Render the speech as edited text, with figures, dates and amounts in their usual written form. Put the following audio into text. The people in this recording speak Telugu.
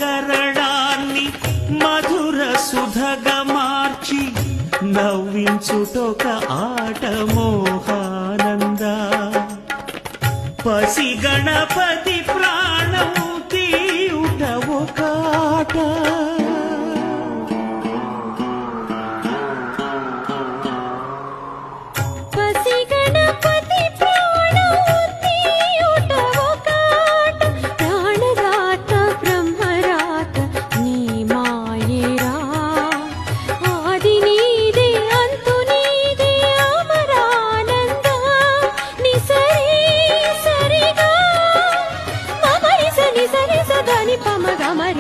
గరళాన్ని మధుర సుధగా మార్చి నవ్వించుటొక ఆట మోహానంద పసి గణపతి ప్రాణం తీయుట ఒక ఆట పమగ మరి